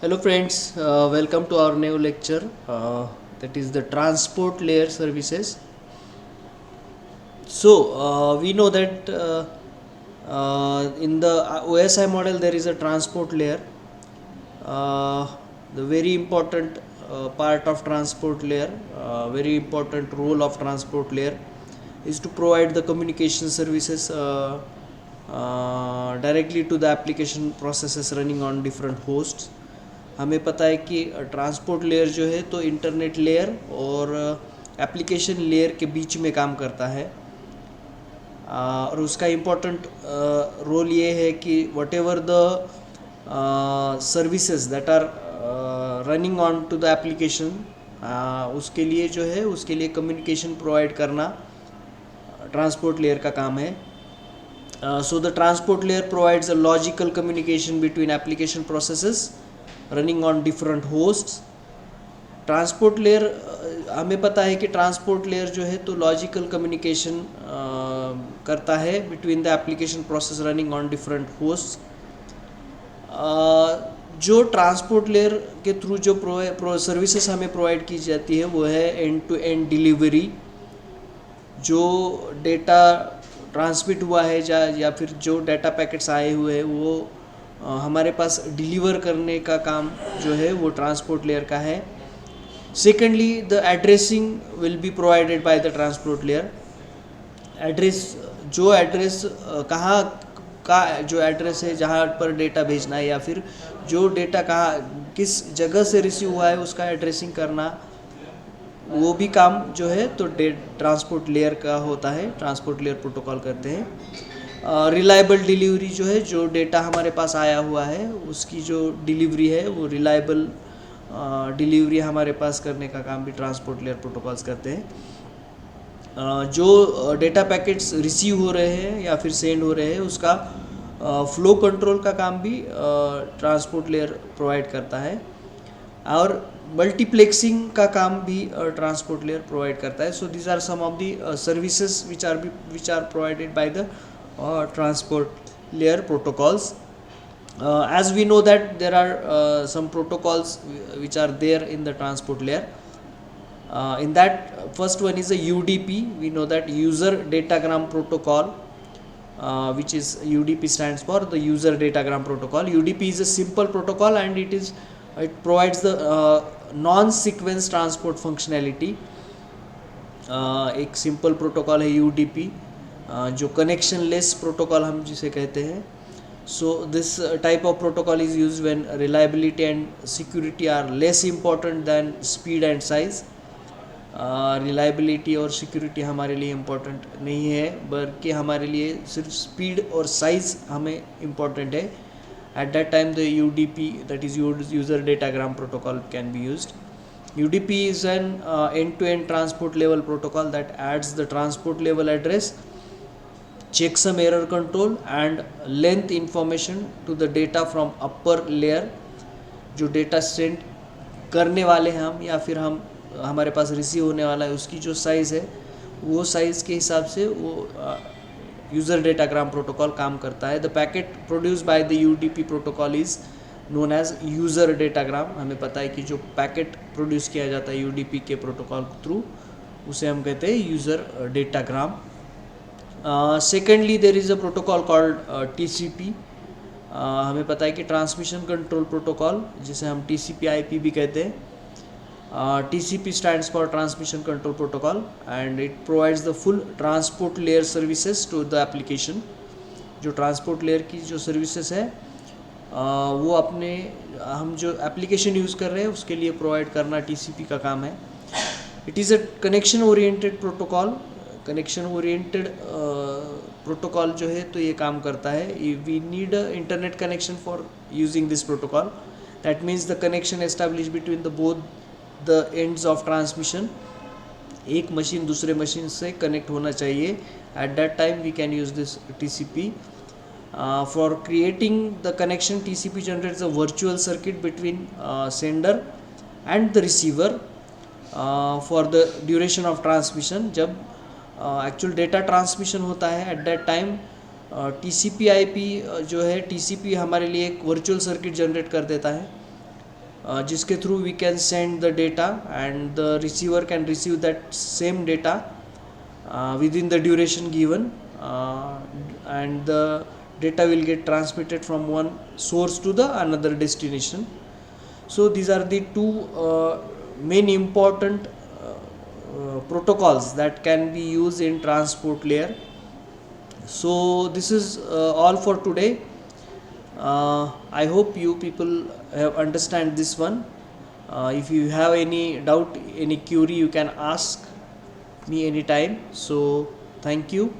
Hello friends, welcome to our new lecture, that is the transport layer services. We know that in the OSI model there is a transport layer. The very important part of transport layer, very important role of transport layer is to provide the communication services directly to the application processes running on different hosts. हमें पता है कि transport layer जो है तो internet layer और application layer के बीच में काम करता है। और उसका इम्पोर्टेंट रोल ये है कि whatever the services that are running on to the application, उसके लिए जो है उसके लिए कम्युनिकेशन प्रोवाइड करना ट्रांसपोर्ट लेयर का काम है। So the transport layer provides a logical communication between application processes running on different hosts. Transport layer हमें पता है कि ट्रांसपोर्ट लेयर जो है तो लॉजिकल कम्युनिकेशन करता है between the application process running on different hosts. जो ट्रांसपोर्ट लेयर के थ्रू जो सर्विसेज हमें प्रोवाइड की जाती है वो है एंड टू एंड डिलीवरी। जो डेटा ट्रांसमिट हुआ है या फिर जो डाटा पैकेट्स आए हुए हैं वो हमारे पास डिलीवर करने का काम जो है वो ट्रांसपोर्ट लेयर का है। Secondly the addressing will be provided by the transport layer. Address कहाँ का जो एड्रेस है जहाँ पर डेटा भेजना है या फिर जो डेटा कहाँ किस जगह से रिसीव हुआ है उसका एड्रेसिंग करना, वो भी काम जो है तो ट्रांसपोर्ट लेयर का होता है, ट्रांसपोर्ट लेयर प्रोटोकॉल करते हैं। रिलायबल डिलीवरी जो है, जो डेटा हमारे पास आया हुआ है उसकी जो डिलीवरी है वो रिलायबल डिलीवरी हमारे पास करने का काम भी ट्रांसपोर्ट लेयर प्रोटोकॉल्स करते हैं। जो डेटा पैकेट्स रिसीव हो रहे हैं या फिर सेंड हो रहे हैं उसका फ्लो कंट्रोल का काम भी ट्रांसपोर्ट लेयर प्रोवाइड करता है, और मल्टीप्लेक्सिंग का काम भी ट्रांसपोर्ट लेयर प्रोवाइड करता है। So these are some of the services which are provided by the transport layer protocols. As we know that there are some protocols which are there in the transport layer. In that, first one is a UDP. We know that user datagram protocol, which is UDP stands for the user datagram protocol. UDP is a simple protocol and it provides the non-sequence transport functionality. एक simple protocol है UDP, जो connectionless protocol हम जिसे कहते हैं। So this type of protocol is use when reliability and security are less important than speed and size. Reliability और security हमारे लिए इम्पोर्टेंट नहीं है, बल्कि हमारे लिए सिर्फ स्पीड और साइज हमें इम्पॉर्टेंट है। Eight that time the UDP, that is user datagram protocol, can be used. UDP is an end-to-end transport level protocol that adds the transport level address, checksum error control and length information to the data from upper layer. जो data send करने वाले हम या फिर हमारे पास receive होने वाला है उसकी जो साइज़ है वो साइज़ के हिसाब से वो यूज़र डेटाग्राम प्रोटोकॉल काम करता है। The packet produce by the UDP protocol is known as user datagram. हमें पता है कि जो पैकेट प्रोड्यूस किया जाता है UDP के प्रोटोकॉल के थ्रू उसे हम कहते हैं user datagram. Secondly there is a protocol called TCP। हमें पता है कि ट्रांसमिशन कंट्रोल प्रोटोकॉल, जिसे हम TCP/IP भी कहते हैं। TCP stands for transmission control protocol and it provides the full transport layer services to the application. जो ट्रांसपोर्ट लेयर की जो सर्विसेज है वो हम जो एप्लीकेशन यूज़ कर रहे हैं उसके लिए प्रोवाइड करना TCP का काम है। It is a connection oriented protocol. Connection oriented protocol जो है तो ये काम करता है। We need internet connection for using this protocol. That means the connection establish between the both the ends of transmission. एक मशीन दूसरे मशीन से कनेक्ट होना चाहिए। At that time we can use this TCP. For creating the connection, TCP generates a virtual circuit between sender and the receiver for the duration of transmission. जब actual data transmission होता है eight that time TCP/IP जो है TCP हमारे लिए एक virtual circuit generate कर देता है जिसके through we can send the data and the receiver can receive that same data within the duration given, and the data will get transmitted from one source to the another destination. So these are the two main important protocols that can be used in transport layer. So this is all for today. I hope you people have understand this one. If you have any doubt, any query, you can ask me anytime. So thank you.